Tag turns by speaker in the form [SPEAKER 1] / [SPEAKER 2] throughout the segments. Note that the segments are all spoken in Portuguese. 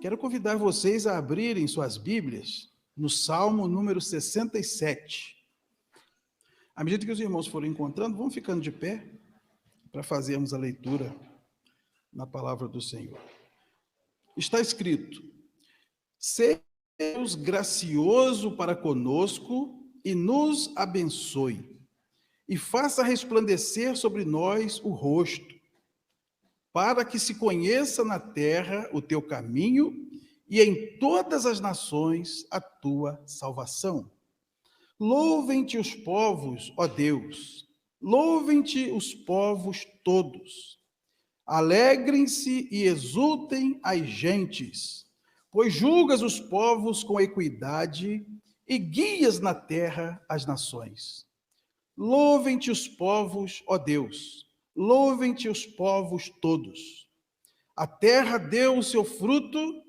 [SPEAKER 1] Quero convidar vocês a abrirem suas Bíblias no Salmo número 67. À medida que os irmãos forem encontrando, vão ficando de pé para fazermos a leitura na palavra do Senhor. Está escrito: seja Deus gracioso para conosco e nos abençoe, e faça resplandecer sobre nós o rosto, para que se conheça na terra o teu caminho e em todas as nações a tua salvação. Louvem-te os povos, ó Deus, louvem-te os povos todos. Alegrem-se e exultem as gentes, pois julgas os povos com equidade e guias na terra as nações. Louvem-te os povos, ó Deus, louvem-te os povos todos. A terra deu o seu fruto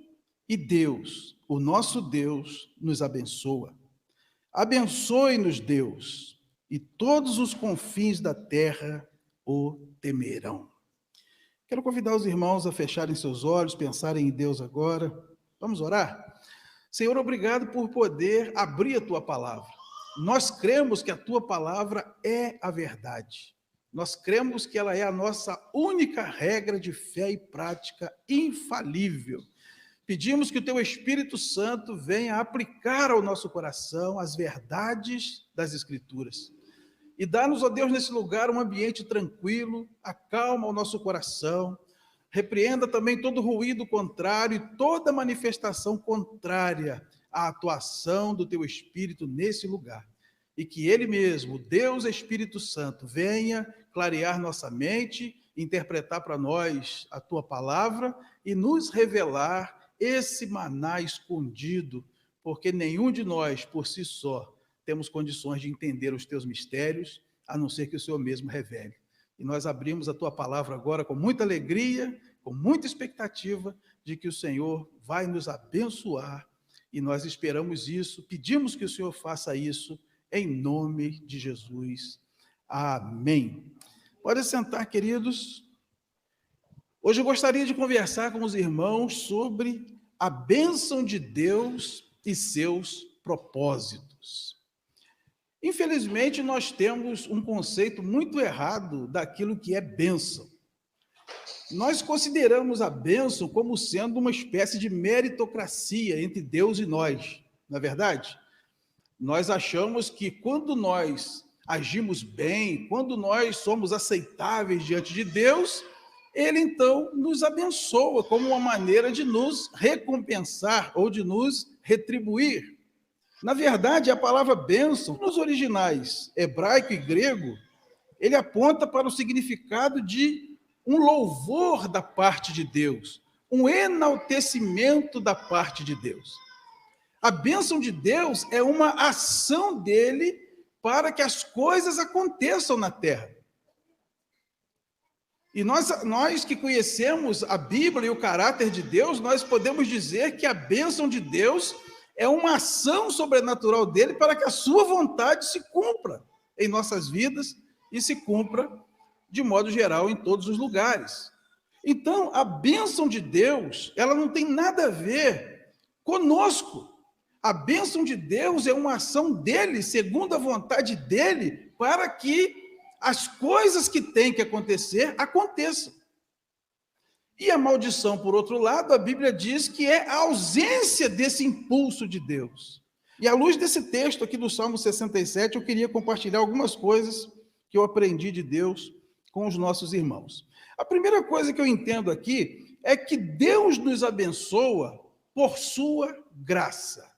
[SPEAKER 1] e Deus, o nosso Deus, nos abençoa. Abençoe-nos, Deus, e todos os confins da terra o temerão. Quero convidar os irmãos a fecharem seus olhos, pensarem em Deus agora. Vamos orar? Senhor, obrigado por poder abrir a tua palavra. Nós cremos que a tua palavra é a verdade. Nós cremos que ela é a nossa única regra de fé e prática infalível. Pedimos que o teu Espírito Santo venha aplicar ao nosso coração as verdades das Escrituras. E dá-nos, ó Deus, nesse lugar um ambiente tranquilo, acalma o nosso coração, repreenda também todo ruído contrário e toda manifestação contrária à atuação do teu Espírito nesse lugar. E que ele mesmo, Deus Espírito Santo, venha clarear nossa mente, interpretar para nós a tua palavra e nos revelar esse maná escondido, porque nenhum de nós, por si só, temos condições de entender os teus mistérios, a não ser que o Senhor mesmo revele. E nós abrimos a tua palavra agora com muita alegria, com muita expectativa de que o Senhor vai nos abençoar, e nós esperamos isso, pedimos que o Senhor faça isso, em nome de Jesus. Amém. Pode sentar, queridos. Hoje eu gostaria de conversar com os irmãos sobre a bênção de Deus e seus propósitos. Infelizmente, nós temos um conceito muito errado daquilo que é bênção. Nós consideramos a bênção como sendo uma espécie de meritocracia entre Deus e nós, não é verdade? Nós achamos que quando nós agimos bem, quando nós somos aceitáveis diante de Deus, ele então nos abençoa como uma maneira de nos recompensar ou de nos retribuir. Na verdade, a palavra bênção, nos originais hebraico e grego, ele aponta para o significado de um louvor da parte de Deus, um enaltecimento da parte de Deus. A bênção de Deus é uma ação dele para que as coisas aconteçam na terra. E nós que conhecemos a Bíblia e o caráter de Deus, nós podemos dizer que a bênção de Deus é uma ação sobrenatural dele para que a sua vontade se cumpra em nossas vidas e se cumpra de modo geral em todos os lugares. Então, a bênção de Deus, ela não tem nada a ver conosco. A bênção de Deus é uma ação dele, segundo a vontade dele, para que as coisas que têm que acontecer, aconteçam. E a maldição, por outro lado, a Bíblia diz que é a ausência desse impulso de Deus. E à luz desse texto aqui do Salmo 67, eu queria compartilhar algumas coisas que eu aprendi de Deus com os nossos irmãos. A primeira coisa que eu entendo aqui é que Deus nos abençoa por sua graça.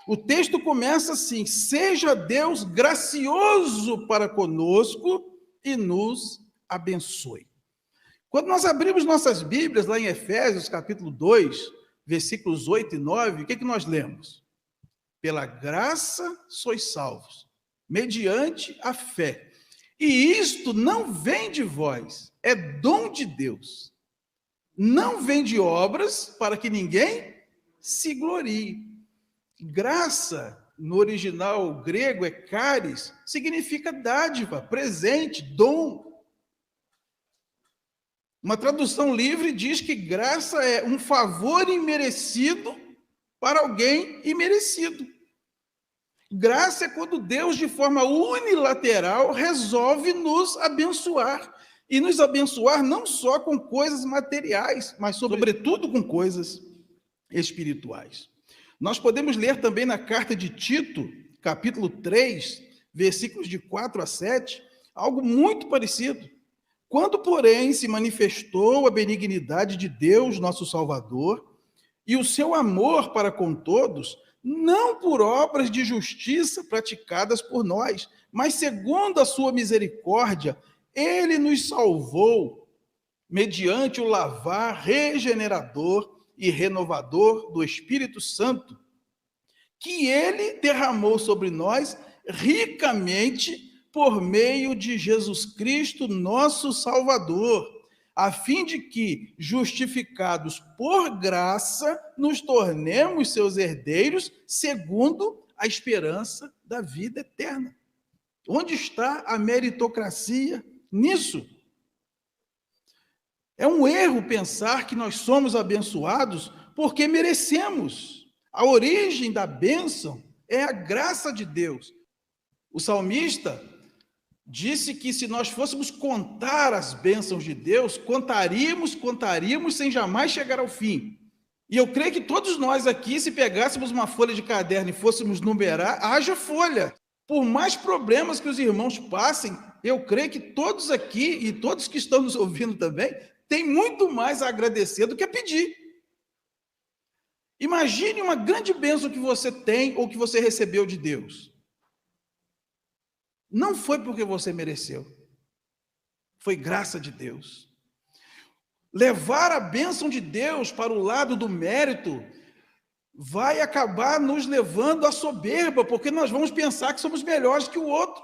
[SPEAKER 1] O texto começa assim: seja Deus gracioso para conosco e nos abençoe. Quando nós abrimos nossas Bíblias, lá em Efésios, capítulo 2, versículos 8 e 9, o que nós lemos? Pela graça sois salvos, mediante a fé. E isto não vem de vós, é dom de Deus. Não vem de obras, para que ninguém se glorie. Graça, no original grego, é charis, significa dádiva, presente, dom. Uma tradução livre diz que graça é um favor imerecido para alguém imerecido. Graça é quando Deus, de forma unilateral, resolve nos abençoar. E nos abençoar não só com coisas materiais, mas sobretudo com coisas espirituais. Nós podemos ler também na carta de Tito, capítulo 3, versículos de 4 a 7, algo muito parecido. Quando, porém, se manifestou a benignidade de Deus, nosso Salvador, e o seu amor para com todos, não por obras de justiça praticadas por nós, mas segundo a sua misericórdia, ele nos salvou mediante o lavar regenerador e renovador do Espírito Santo, que ele derramou sobre nós ricamente por meio de Jesus Cristo, nosso Salvador, a fim de que, justificados por graça, nos tornemos seus herdeiros, segundo a esperança da vida eterna. Onde está a meritocracia nisso? É um erro pensar que nós somos abençoados porque merecemos. A origem da bênção é a graça de Deus. O salmista disse que se nós fôssemos contar as bênçãos de Deus, contaríamos sem jamais chegar ao fim. E eu creio que todos nós aqui, se pegássemos uma folha de caderno e fôssemos numerar, haja folha. Por mais problemas que os irmãos passem, eu creio que todos aqui e todos que estão nos ouvindo também, têm muito mais a agradecer do que a pedir. Imagine uma grande bênção que você tem ou que você recebeu de Deus. Não foi porque você mereceu, foi graça de Deus. Levar a bênção de Deus para o lado do mérito vai acabar nos levando à soberba, porque nós vamos pensar que somos melhores que o outro.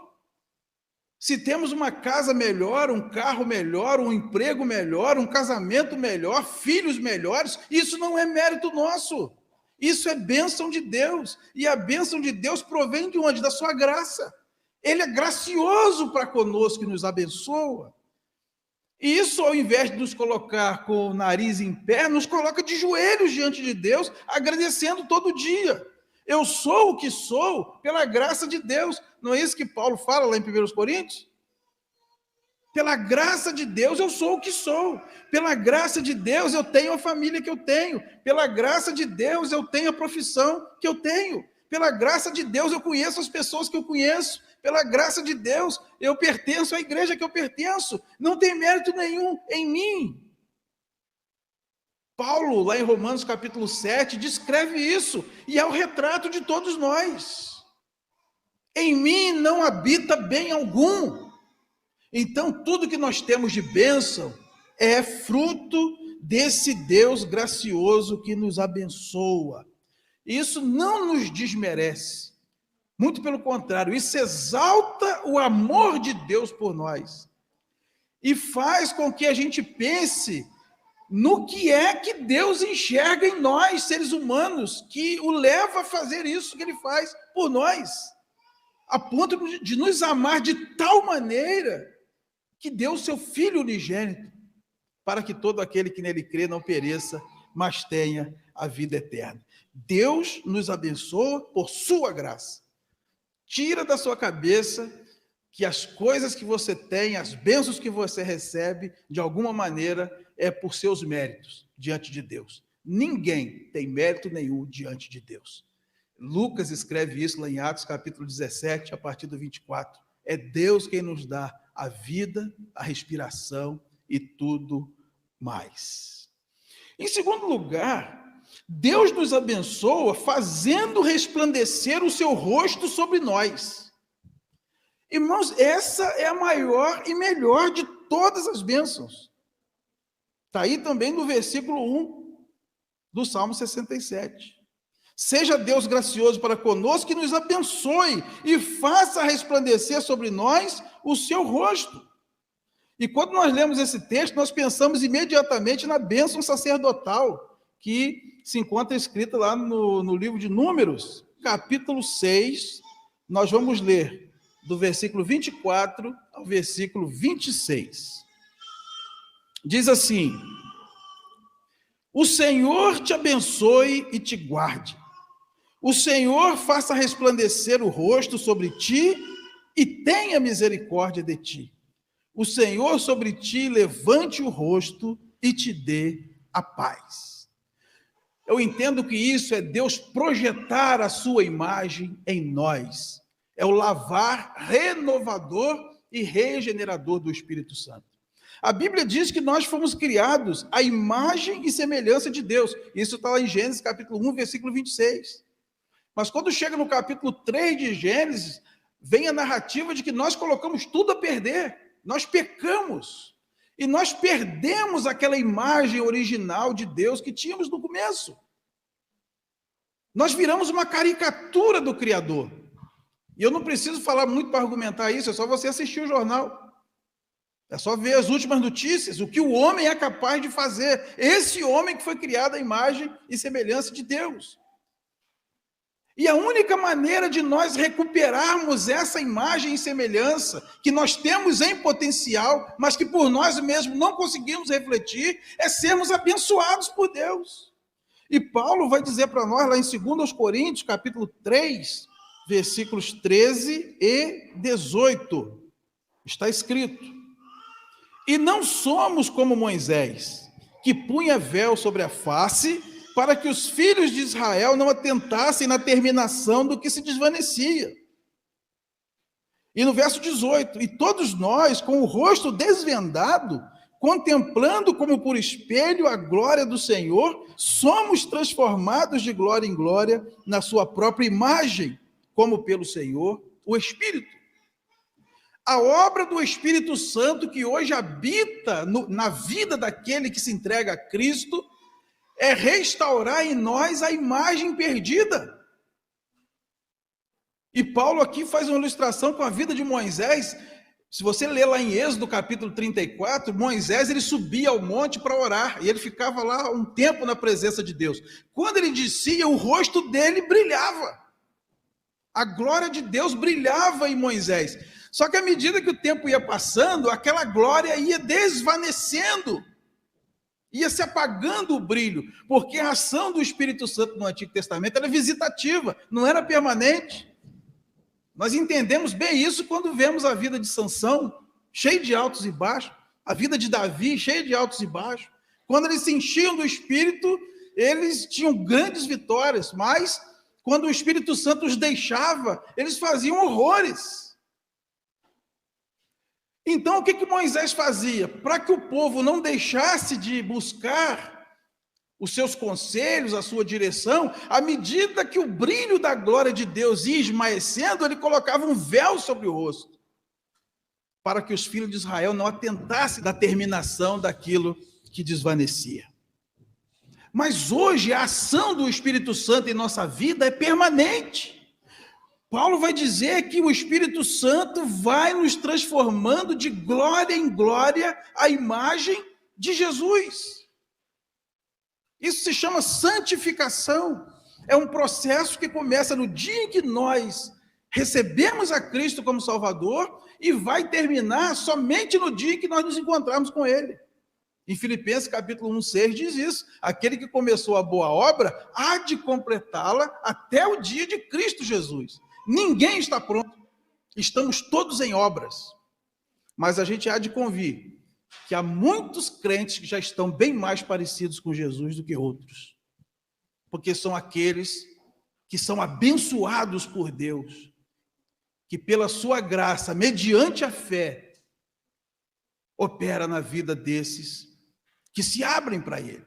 [SPEAKER 1] Se temos uma casa melhor, um carro melhor, um emprego melhor, um casamento melhor, filhos melhores, isso não é mérito nosso. Isso é bênção de Deus. E a bênção de Deus provém de onde? Da sua graça. Ele é gracioso para conosco e nos abençoa. E isso, ao invés de nos colocar com o nariz em pé, nos coloca de joelhos diante de Deus, agradecendo todo dia. Eu sou o que sou pela graça de Deus. Não é isso que Paulo fala lá em 1 Coríntios? Pela graça de Deus eu sou o que sou. Pela graça de Deus eu tenho a família que eu tenho. Pela graça de Deus eu tenho a profissão que eu tenho. Pela graça de Deus eu conheço as pessoas que eu conheço. Pela graça de Deus eu pertenço à igreja que eu pertenço. Não tem mérito nenhum em mim. Paulo, lá em Romanos capítulo 7, descreve isso, e é o retrato de todos nós. Em mim não habita bem algum. Então, tudo que nós temos de bênção é fruto desse Deus gracioso que nos abençoa. Isso não nos desmerece. Muito pelo contrário, isso exalta o amor de Deus por nós. E faz com que a gente pense no que é que Deus enxerga em nós, seres humanos, que o leva a fazer isso que ele faz por nós, a ponto de nos amar de tal maneira que deu o seu Filho unigênito, para que todo aquele que nele crê não pereça, mas tenha a vida eterna. Deus nos abençoa por sua graça. Tira da sua cabeça que as coisas que você tem, as bênçãos que você recebe, de alguma maneira, é por seus méritos diante de Deus. Ninguém tem mérito nenhum diante de Deus. Lucas escreve isso lá em Atos capítulo 17, a partir do 24. É Deus quem nos dá a vida, a respiração e tudo mais. Em segundo lugar, Deus nos abençoa fazendo resplandecer o seu rosto sobre nós. Irmãos, essa é a maior e melhor de todas as bênçãos. Está aí também no versículo 1 do Salmo 67. Seja Deus gracioso para conosco, que nos abençoe e faça resplandecer sobre nós o seu rosto. E quando nós lemos esse texto, nós pensamos imediatamente na bênção sacerdotal, que se encontra escrita lá no livro de Números, capítulo 6, nós vamos ler do versículo 24 ao versículo 26. Diz assim: o Senhor te abençoe e te guarde. O Senhor faça resplandecer o rosto sobre ti e tenha misericórdia de ti. O Senhor sobre ti levante o rosto e te dê a paz. Eu entendo que isso é Deus projetar a sua imagem em nós. É o lavar renovador e regenerador do Espírito Santo. A Bíblia diz que nós fomos criados à imagem e semelhança de Deus. Isso está lá em Gênesis capítulo 1, versículo 26. Mas quando chega no capítulo 3 de Gênesis, vem a narrativa de que nós colocamos tudo a perder. Nós pecamos. E nós perdemos aquela imagem original de Deus que tínhamos no começo. Nós viramos uma caricatura do Criador. E eu não preciso falar muito para argumentar isso, é só você assistir o jornal. É só ver as últimas notícias, o que o homem é capaz de fazer. Esse homem que foi criado à imagem e semelhança de Deus. E a única maneira de nós recuperarmos essa imagem e semelhança que nós temos em potencial, mas que por nós mesmos não conseguimos refletir, é sermos abençoados por Deus. E Paulo vai dizer para nós lá em 2 Coríntios, capítulo 3, versículos 13 e 18. Está escrito: e não somos como Moisés, que punha véu sobre a face, para que os filhos de Israel não atentassem na terminação do que se desvanecia. E no verso 18, e todos nós, com o rosto desvendado, contemplando como por espelho a glória do Senhor, somos transformados de glória em glória na sua própria imagem, como pelo Senhor, o Espírito. A obra do Espírito Santo que hoje habita na vida daquele que se entrega a Cristo é restaurar em nós a imagem perdida. E Paulo aqui faz uma ilustração com a vida de Moisés. Se você ler lá em Êxodo capítulo 34, Moisés ele subia ao monte para orar, e ele ficava lá um tempo na presença de Deus. Quando ele descia, o rosto dele brilhava. A glória de Deus brilhava em Moisés. Só que à medida que o tempo ia passando, aquela glória ia desvanecendo. Ia se apagando o brilho, porque a ação do Espírito Santo no Antigo Testamento era visitativa, não era permanente. Nós entendemos bem isso quando vemos a vida de Sansão, cheia de altos e baixos, a vida de Davi, cheia de altos e baixos. Quando eles se enchiam do Espírito, eles tinham grandes vitórias, mas quando o Espírito Santo os deixava, eles faziam horrores. Então, o que Moisés fazia? Para que o povo não deixasse de buscar os seus conselhos, a sua direção, à medida que o brilho da glória de Deus ia esmaecendo, ele colocava um véu sobre o rosto, para que os filhos de Israel não atentassem da terminação daquilo que desvanecia. Mas hoje a ação do Espírito Santo em nossa vida é permanente. Paulo vai dizer que o Espírito Santo vai nos transformando de glória em glória à imagem de Jesus. Isso se chama santificação. É um processo que começa no dia em que nós recebemos a Cristo como Salvador e vai terminar somente no dia em que nós nos encontrarmos com Ele. Em Filipenses capítulo 1:6 diz isso: aquele que começou a boa obra há de completá-la até o dia de Cristo Jesus. Ninguém está pronto, estamos todos em obras, mas a gente há de convir que há muitos crentes que já estão bem mais parecidos com Jesus do que outros, porque são aqueles que são abençoados por Deus, que pela sua graça, mediante a fé, opera na vida desses que se abrem para Ele.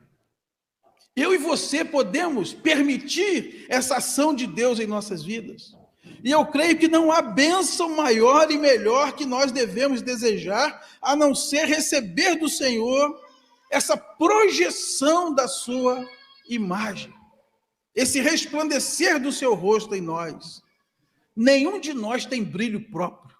[SPEAKER 1] Eu e você podemos permitir essa ação de Deus em nossas vidas. E eu creio que não há bênção maior e melhor que nós devemos desejar, a não ser receber do Senhor essa projeção da sua imagem, esse resplandecer do seu rosto em nós. Nenhum de nós tem brilho próprio.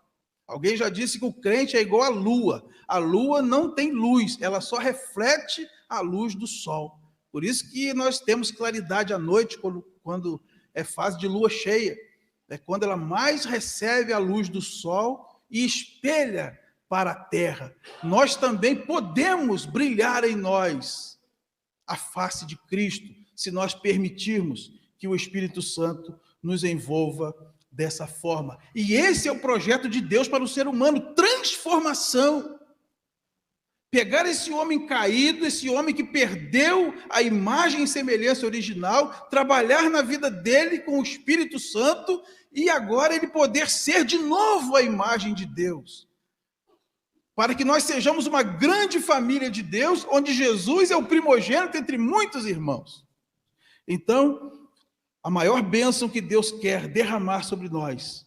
[SPEAKER 1] Alguém já disse que o crente é igual à lua. A lua não tem luz, ela só reflete a luz do sol. Por isso que nós temos claridade à noite, quando é fase de lua cheia. É quando ela mais recebe a luz do sol e espelha para a terra, nós também podemos brilhar em nós a face de Cristo, se nós permitirmos que o Espírito Santo nos envolva dessa forma. E esse é o projeto de Deus para o ser humano, transformação. Pegar esse homem caído, esse homem que perdeu a imagem e semelhança original, trabalhar na vida dele com o Espírito Santo e agora ele poder ser de novo a imagem de Deus. Para que nós sejamos uma grande família de Deus, onde Jesus é o primogênito entre muitos irmãos. Então, a maior bênção que Deus quer derramar sobre nós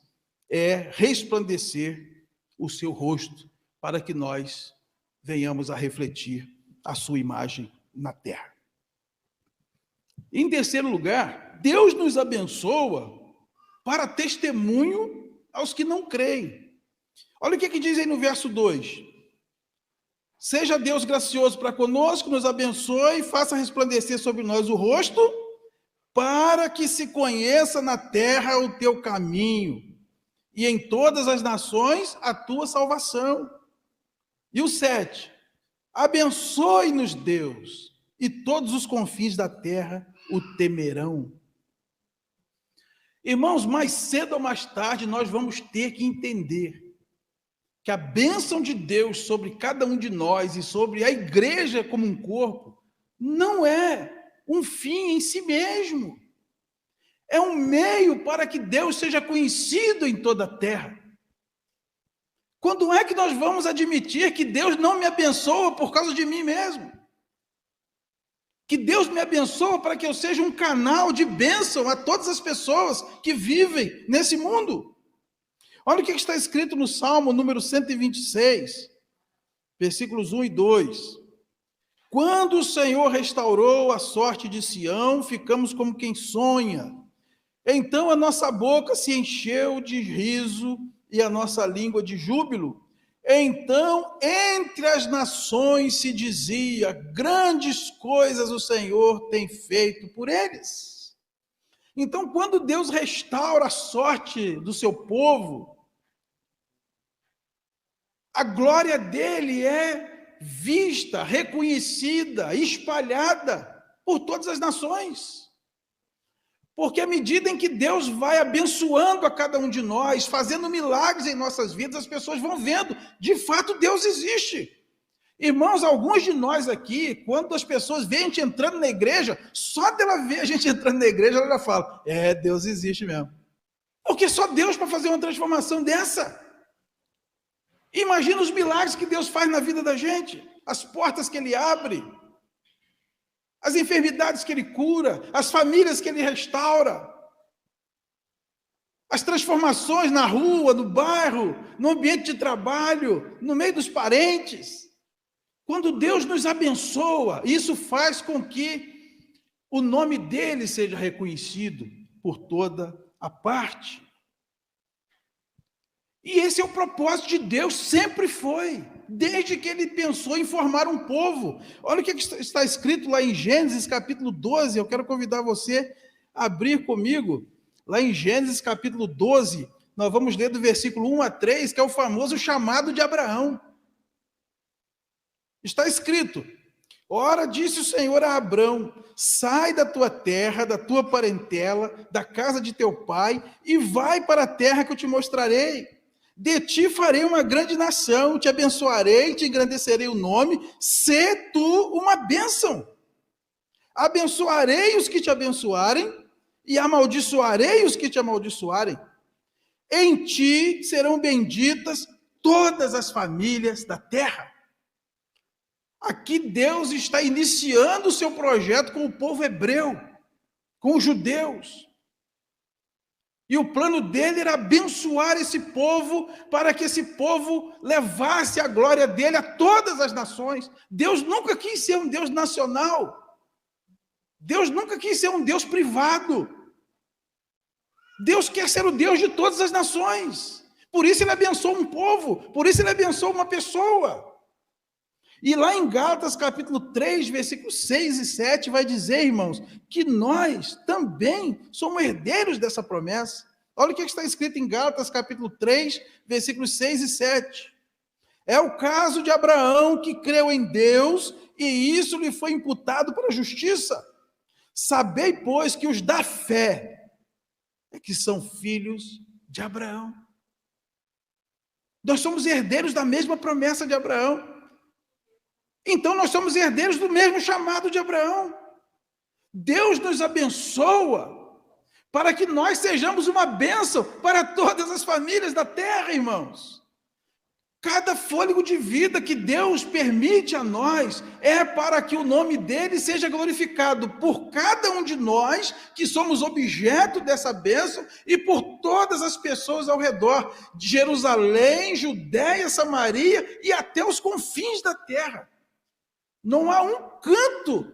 [SPEAKER 1] é resplandecer o seu rosto, para que nós venhamos a refletir a sua imagem na terra. Em terceiro lugar, Deus nos abençoa para testemunho aos que não creem. Olha o que diz aí no verso 2. Seja Deus gracioso para conosco, nos abençoe e faça resplandecer sobre nós o rosto, para que se conheça na terra o teu caminho, e em todas as nações a tua salvação. E o 7, abençoe-nos Deus, e todos os confins da terra o temerão. Irmãos, mais cedo ou mais tarde nós vamos ter que entender que a bênção de Deus sobre cada um de nós e sobre a igreja como um corpo não é um fim em si mesmo. É um meio para que Deus seja conhecido em toda a terra. Quando é que nós vamos admitir que Deus não me abençoa por causa de mim mesmo? Que Deus me abençoa para que eu seja um canal de bênção a todas as pessoas que vivem nesse mundo. Olha o que está escrito no Salmo número 126, versículos 1 e 2. Quando o Senhor restaurou a sorte de Sião, ficamos como quem sonha. Então a nossa boca se encheu de riso e a nossa língua de júbilo. Então, entre as nações se dizia, grandes coisas o Senhor tem feito por eles. Então, quando Deus restaura a sorte do seu povo, a glória dele é vista, reconhecida, espalhada por todas as nações. Porque à medida em que Deus vai abençoando a cada um de nós, fazendo milagres em nossas vidas, as pessoas vão vendo, de fato Deus existe. Irmãos, alguns de nós aqui, quando as pessoas veem a gente entrando na igreja, só dela ver a gente entrando na igreja, ela já fala, Deus existe mesmo. Porque só Deus para fazer uma transformação dessa. Imagina os milagres que Deus faz na vida da gente, as portas que Ele abre, as enfermidades que Ele cura, as famílias que Ele restaura, as transformações na rua, no bairro, no ambiente de trabalho, no meio dos parentes. Quando Deus nos abençoa, isso faz com que o nome dEle seja reconhecido por toda a parte. E esse é o propósito de Deus, sempre foi, desde que Ele pensou em formar um povo. Olha o que está escrito lá em Gênesis capítulo 12, eu quero convidar você a abrir comigo, lá em Gênesis capítulo 12, nós vamos ler do versículo 1 a 3, que é o famoso chamado de Abraão. Está escrito, ora disse o Senhor a Abrão, sai da tua terra, da tua parentela, da casa de teu pai, e vai para a terra que eu te mostrarei. De ti farei uma grande nação, te abençoarei, te engrandecerei o nome, sê tu uma bênção. Abençoarei os que te abençoarem, e amaldiçoarei os que te amaldiçoarem. Em ti serão benditas todas as famílias da terra. Aqui Deus está iniciando o seu projeto com o povo hebreu, com os judeus. E o plano dele era abençoar esse povo, para que esse povo levasse a glória dele a todas as nações. Deus nunca quis ser um Deus nacional. Deus nunca quis ser um Deus privado. Deus quer ser o Deus de todas as nações. Por isso ele abençoa um povo, por isso ele abençoa uma pessoa. E lá em Gálatas capítulo 3, versículos 6 e 7, vai dizer, irmãos, que nós também somos herdeiros dessa promessa. Olha o que está escrito em Gálatas capítulo 3, versículos 6 e 7. É o caso de Abraão, que creu em Deus e isso lhe foi imputado para a justiça. Sabei, pois, que os da fé é que são filhos de Abraão. Nós somos herdeiros da mesma promessa de Abraão. Então nós somos herdeiros do mesmo chamado de Abraão. Deus nos abençoa para que nós sejamos uma bênção para todas as famílias da terra, irmãos. Cada fôlego de vida que Deus permite a nós é para que o nome dele seja glorificado por cada um de nós que somos objeto dessa bênção e por todas as pessoas ao redor de Jerusalém, Judéia, Samaria e até os confins da terra. Não há um canto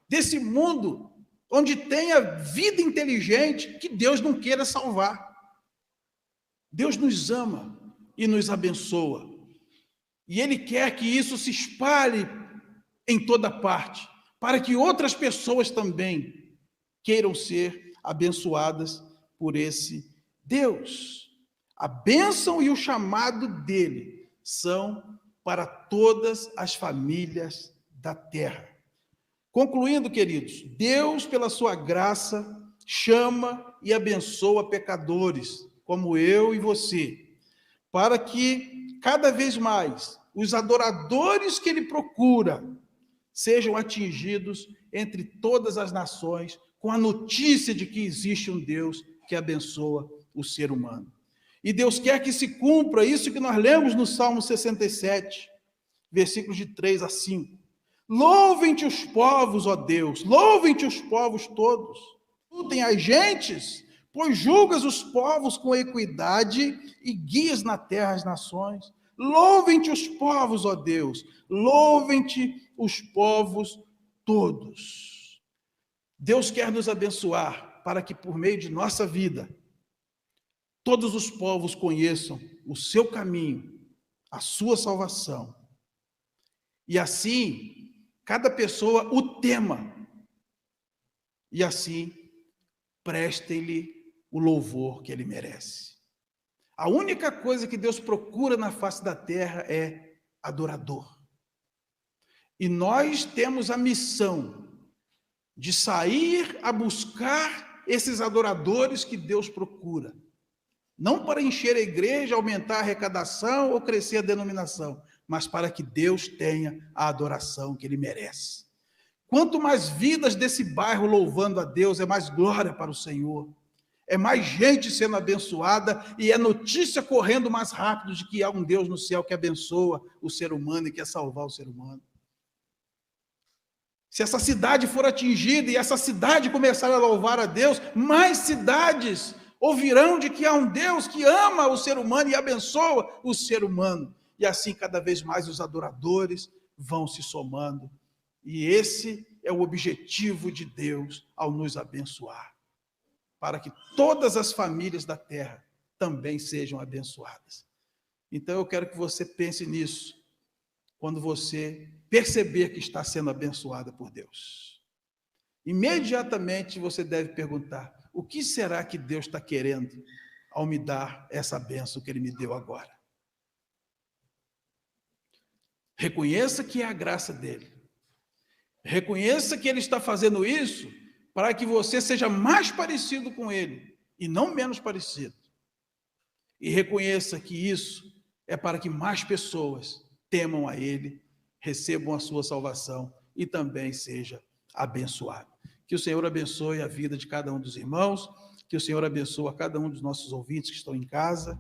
[SPEAKER 1] desse mundo onde tenha vida inteligente que Deus não queira salvar. Deus nos ama e nos abençoa. E Ele quer que isso se espalhe em toda parte, para que outras pessoas também queiram ser abençoadas por esse Deus. A bênção e o chamado dele são para todas as famílias da terra. Concluindo, queridos, Deus, pela sua graça, chama e abençoa pecadores, como eu e você, para que cada vez mais os adoradores que ele procura sejam atingidos entre todas as nações com a notícia de que existe um Deus que abençoa o ser humano. E Deus quer que se cumpra isso que nós lemos no Salmo 67, versículos de 3 a 5. Louvem-te os povos, ó Deus, louvem-te os povos todos. Lutem as gentes, pois julgas os povos com equidade e guias na terra as nações. Louvem-te os povos, ó Deus, louvem-te os povos todos. Deus quer nos abençoar para que por meio de nossa vida, todos os povos conheçam o seu caminho, a sua salvação. E assim, cada pessoa o tema. E assim, prestem-lhe o louvor que ele merece. A única coisa que Deus procura na face da terra é adorador. E nós temos a missão de sair a buscar esses adoradores que Deus procura. Não para encher a igreja, aumentar a arrecadação ou crescer a denominação, mas para que Deus tenha a adoração que ele merece. Quanto mais vidas desse bairro louvando a Deus, é mais glória para o Senhor. É mais gente sendo abençoada e é notícia correndo mais rápido de que há um Deus no céu que abençoa o ser humano e quer salvar o ser humano. Se essa cidade for atingida e essa cidade começar a louvar a Deus, mais cidades ouvirão de que há um Deus que ama o ser humano e abençoa o ser humano. E assim, cada vez mais os adoradores vão se somando. E esse é o objetivo de Deus ao nos abençoar, para que todas as famílias da terra também sejam abençoadas. Então eu quero que você pense nisso, quando você perceber que está sendo abençoada por Deus. Imediatamente você deve perguntar: o que será que Deus está querendo ao me dar essa bênção que Ele me deu agora? Reconheça que é a graça dEle. Reconheça que Ele está fazendo isso para que você seja mais parecido com Ele e não menos parecido. E reconheça que isso é para que mais pessoas temam a Ele, recebam a sua salvação e também seja abençoado. Que o Senhor abençoe a vida de cada um dos irmãos, que o Senhor abençoe a cada um dos nossos ouvintes que estão em casa.